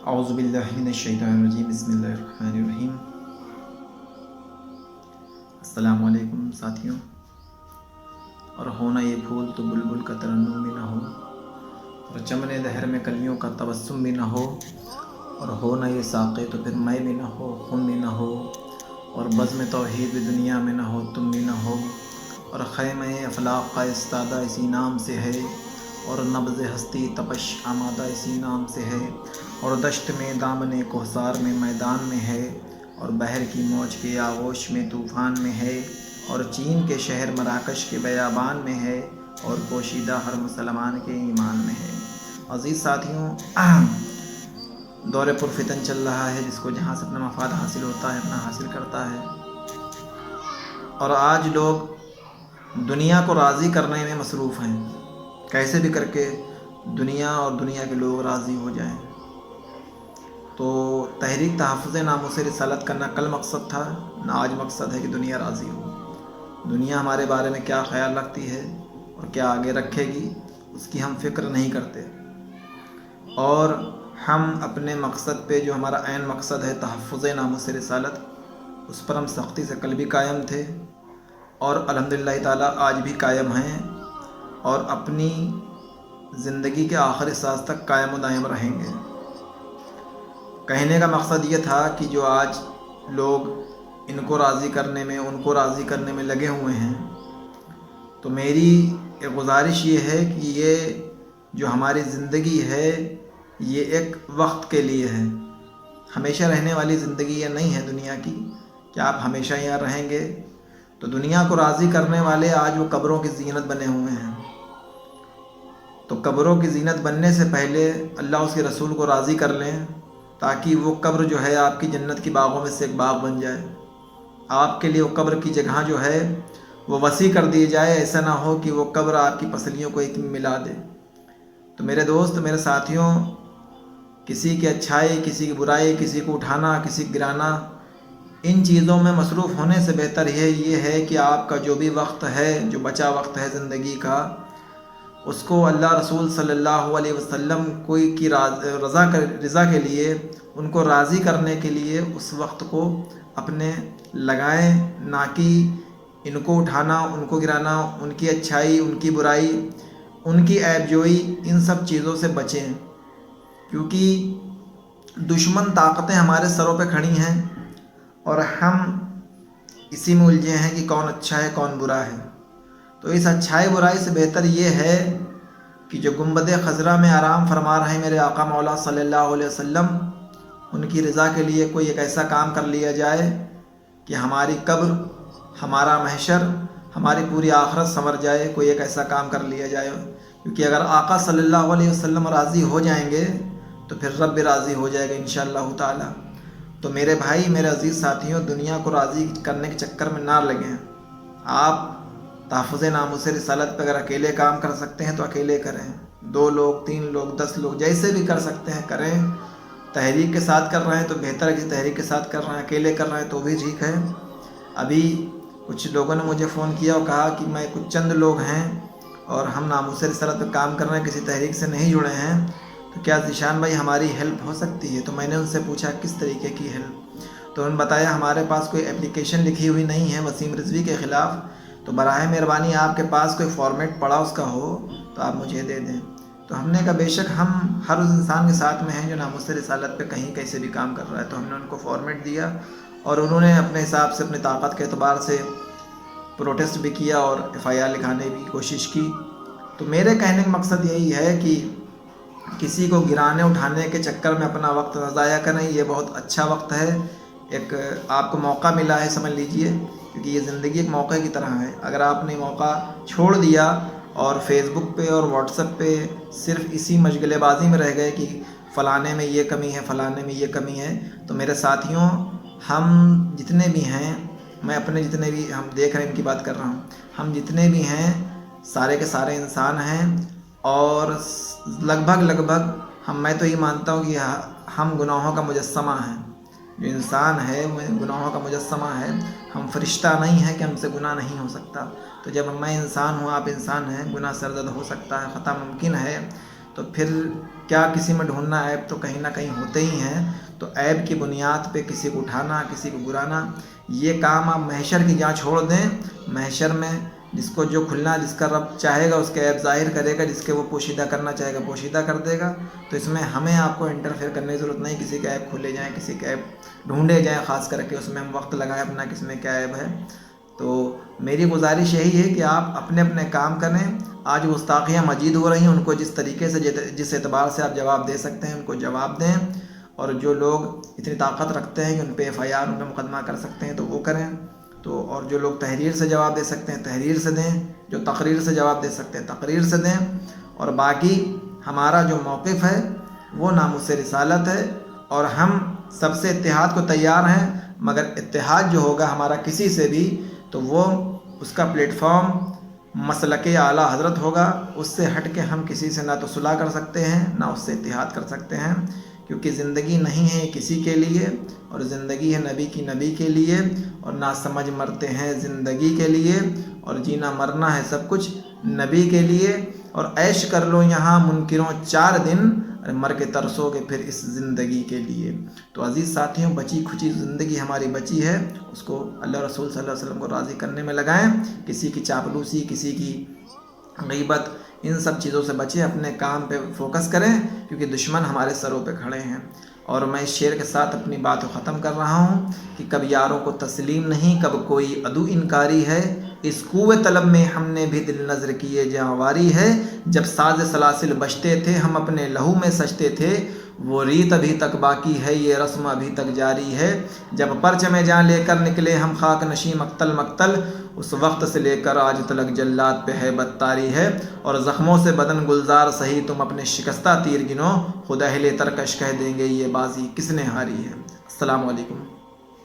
اعوذ باللہ من الشیطان الرجیم، بسم اللہ الرحمن الرحیم۔ السلام علیکم ساتھیوں۔ اور ہونا یہ پھول تو بلبل کا ترنم بھی نہ ہو، اور چمن دہر میں کلیوں کا تبسم بھی نہ ہو، اور ہونا یہ ساقی تو پھر میں بھی نہ ہو، خون بھی نہ ہو، اور بزم توحید بھی دنیا میں نہ ہو، تم بھی نہ ہو، اور خیمہ افلاق کا استادہ اسی نام سے ہے، اور نبض ہستی تپش آمادہ اسی نام سے ہے، اور دشت میں دامن کوثر میں میدان میں ہے، اور بحر کی موج کے آغوش میں طوفان میں ہے، اور چین کے شہر مراکش کے بیابان میں ہے، اور پوشیدہ ہر مسلمان کے ایمان میں ہے۔ عزیز ساتھیوں، دور پرفتن چل رہا ہے، جس کو جہاں سے اپنا مفاد حاصل ہوتا ہے اپنا حاصل کرتا ہے، اور آج لوگ دنیا کو راضی کرنے میں مصروف ہیں، کیسے بھی کر کے دنیا اور دنیا کے لوگ راضی ہو جائیں۔ تو تحریک تحفظ ناموس رسالت کا نہ کل مقصد تھا، نہ آج مقصد ہے کہ دنیا راضی ہو۔ دنیا ہمارے بارے میں کیا خیال رکھتی ہے اور کیا آگے رکھے گی، اس کی ہم فکر نہیں کرتے، اور ہم اپنے مقصد پہ، جو ہمارا عین مقصد ہے تحفظ ناموس رسالت، اس پر ہم سختی سے کل بھی قائم تھے، اور الحمدللہ تعالیٰ آج بھی قائم ہیں، اور اپنی زندگی کے آخری سانس تک قائم و دائم رہیں گے۔ کہنے کا مقصد یہ تھا کہ جو آج لوگ ان کو راضی کرنے میں، ان کو راضی کرنے میں لگے ہوئے ہیں، تو میری ایک گزارش یہ ہے کہ یہ جو ہماری زندگی ہے یہ ایک وقت کے لیے ہے، ہمیشہ رہنے والی زندگی یہ نہیں ہے دنیا کی کہ آپ ہمیشہ یہاں رہیں گے۔ تو دنیا کو راضی کرنے والے آج وہ قبروں کی زینت بنے ہوئے ہیں، تو قبروں کی زینت بننے سے پہلے اللہ اس کے رسول کو راضی کر لیں، تاکہ وہ قبر جو ہے آپ کی جنت کی باغوں میں سے ایک باغ بن جائے۔ آپ کے لیے وہ قبر کی جگہ جو ہے وہ وسیع کر دی جائے، ایسا نہ ہو کہ وہ قبر آپ کی پسلیوں کو ایک میں ملا دے۔ تو میرے دوست، میرے ساتھیوں، کسی کی اچھائی، کسی کی برائی، کسی کو اٹھانا، کسی کو گرانا، ان چیزوں میں مصروف ہونے سے بہتر یہ ہے کہ آپ کا جو بھی وقت ہے، جو بچا وقت ہے زندگی کا، اس کو اللہ رسول صلی اللہ علیہ وسلم کوئی کی رضا کے لیے، ان کو راضی کرنے کے لیے اس وقت کو اپنے لگائیں، نہ کہ ان کو اٹھانا، ان کو گرانا، ان کی اچھائی، ان کی برائی، ان کی عیب جوئی، ان سب چیزوں سے بچیں، کیونکہ دشمن طاقتیں ہمارے سروں پہ کھڑی ہیں، اور ہم اسی میں الجھے ہیں کہ کون اچھا ہے کون برا ہے۔ تو اس اچھائی برائی سے بہتر یہ ہے کہ جو گنبد خضرا میں آرام فرما رہے ہیں میرے آقا مولا صلی اللہ علیہ وسلم، ان کی رضا کے لیے کوئی ایک ایسا کام کر لیا جائے کہ ہماری قبر، ہمارا محشر، ہماری پوری آخرت سنور جائے، کوئی ایک ایسا کام کر لیا جائے، کیونکہ اگر آقا صلی اللہ علیہ وسلم راضی ہو جائیں گے تو پھر رب بھی راضی ہو جائے گا انشاءاللہ تعالی۔ تو میرے بھائی، میرے عزیز ساتھیوں، دنیا کو راضی کرنے کے چکر میں نہ لگیں۔ آپ تحفظ ناموس رسالت پہ اگر اکیلے کام کر سکتے ہیں تو اکیلے کریں، 2 لوگ، 3 لوگ، 10 لوگ، جیسے بھی کر سکتے ہیں کریں۔ تحریک کے ساتھ کر رہے ہیں تو بہتر ہے کہ تحریک کے ساتھ کر رہے ہیں، اکیلے کر رہے ہیں تو بھی ٹھیک ہے۔ ابھی کچھ لوگوں نے مجھے فون کیا اور کہا کہ میں کچھ چند لوگ ہیں اور ہم ناموس رسالت پہ کام کر رہے ہیں، کسی تحریک سے نہیں جڑے ہیں، تو کیا ذیشان بھائی ہماری ہیلپ ہو سکتی ہے؟ تو میں نے ان سے پوچھا کس طریقے کی ہیلپ؟ تو انہوں نے بتایا ہمارے پاس کوئی اپلیکیشن لکھی ہوئی نہیں ہے وسیم رضوی کے خلاف، تو براہ مہربانی آپ کے پاس کوئی فارمیٹ پڑا اس کا ہو تو آپ مجھے دے دیں۔ تو ہم نے کہا بے شک ہم ہر اس انسان کے ساتھ میں ہیں جو ناموس رسالت پہ کہیں کیسے بھی کام کر رہا ہے۔ تو ہم نے ان کو فارمیٹ دیا، اور انہوں نے اپنے حساب سے، اپنی طاقت کے اعتبار سے پروٹیسٹ بھی کیا اور FIR لکھانے کی کوشش کی۔ تو میرے کہنے کا مقصد یہی ہے کہ کسی کو گرانے اٹھانے کے چکر میں اپنا وقت نہ ضائع کریں۔ یہ بہت اچھا وقت ہے، ایک آپ کو موقع ملا ہے، سمجھ لیجئے، کیونکہ یہ زندگی ایک موقع کی طرح ہے۔ اگر آپ نے موقع چھوڑ دیا اور فیس بک پہ اور واٹس ایپ پہ صرف اسی مشغلے بازی میں رہ گئے کہ فلانے میں یہ کمی ہے، فلانے میں یہ کمی ہے، تو میرے ساتھیوں، ہم جتنے بھی ہیں، میں اپنے جتنے بھی ہم دیکھ رہے ہیں ان کی بات کر رہا ہوں، ہم جتنے بھی ہیں سارے کے سارے انسان ہیں، اور لگ بھگ میں تو یہ مانتا ہوں کہ ہم گناہوں کا مجسمہ ہیں۔ جو انسان ہے وہ گناہوں کا مجسمہ ہے، ہم فرشتہ نہیں ہیں کہ ہم سے گناہ نہیں ہو سکتا۔ تو جب میں انسان ہوں، آپ انسان ہیں، گناہ سرزد ہو سکتا ہے، خطا ممکن ہے، تو پھر کیا کسی میں ڈھونڈنا، عیب تو کہیں نہ کہیں ہوتے ہی ہیں، تو عیب کی بنیاد پہ کسی کو اٹھانا، کسی کو گرانا، یہ کام آپ محشر کی جہاں چھوڑ دیں۔ محشر میں جس کو جو کھلنا، جس کا رب چاہے گا اس کے عیب ظاہر کرے گا، جس کے وہ پوشیدہ کرنا چاہے گا پوشیدہ کر دے گا۔ تو اس میں ہمیں آپ کو انٹرفیئر کرنے کی ضرورت نہیں، کسی کے عیب کھولے جائیں، کسی کے عیب ڈھونڈے جائیں، خاص کر کے اس میں ہم وقت لگائیں اپنا کس میں کیا عیب ہے۔ تو میری گزارش یہی ہے کہ آپ اپنے اپنے کام کریں۔ آج گستاخیاں مزید ہو رہی ہیں، ان کو جس طریقے سے جس اعتبار سے آپ جواب دے سکتے ہیں ان کو جواب دیں، اور جو لوگ اتنی طاقت رکھتے ہیں کہ ان پہ FIR، ان پہ مقدمہ کر سکتے ہیں تو وہ کریں، تو اور جو لوگ تحریر سے جواب دے سکتے ہیں تحریر سے دیں، جو تقریر سے جواب دے سکتے ہیں تقریر سے دیں، اور باقی ہمارا جو موقف ہے وہ ناموس رسالت ہے، اور ہم سب سے اتحاد کو تیار ہیں، مگر اتحاد جو ہوگا ہمارا کسی سے بھی تو وہ اس کا پلیٹ فارم مسلک اعلیٰ حضرت ہوگا۔ اس سے ہٹ کے ہم کسی سے نہ تو صلح کر سکتے ہیں نہ اس سے اتحاد کر سکتے ہیں، کیونکہ زندگی نہیں ہے کسی کے لیے، اور زندگی ہے نبی کے لیے، اور نہ سمجھ مرتے ہیں زندگی کے لیے، اور جینا مرنا ہے سب کچھ نبی کے لیے، اور عیش کر لو یہاں منکروں 4 دن، مر کے ترسو گے پھر اس زندگی کے لیے۔ تو عزیز ساتھیوں، بچی کھچی زندگی ہماری بچی ہے، اس کو اللہ رسول صلی اللہ علیہ وسلم کو راضی کرنے میں لگائیں، کسی کی چاپلوسی، کسی کی غیبت، ان سب چیزوں سے بچیں، اپنے کام پہ فوکس کریں، کیونکہ دشمن ہمارے سروں پہ کھڑے ہیں۔ اور میں اس شعر کے ساتھ اپنی بات کو ختم کر رہا ہوں کہ کب یاروں کو تسلیم نہیں، کب کوئی عدو انکاری ہے، اس کوہ طلب میں ہم نے بھی دل نظر کیے جاںواری ہے، جب ساز سلاسل بجتے تھے ہم اپنے لہو میں سجتے تھے، وہ ریت ابھی تک باقی ہے، یہ رسم ابھی تک جاری ہے، جب پرچم جاں لے کر نکلے ہم خاک نشیں مقتل مقتل، اس وقت سے لے کر آج تلک جلاد پہ ہیبت طاری ہے، اور زخموں سے بدن گلزار سہی تم اپنے شکستہ تیر گنو، خود اہل ترکش کہہ دیں گے یہ بازی کس نے ہاری ہے۔ السلام علیکم۔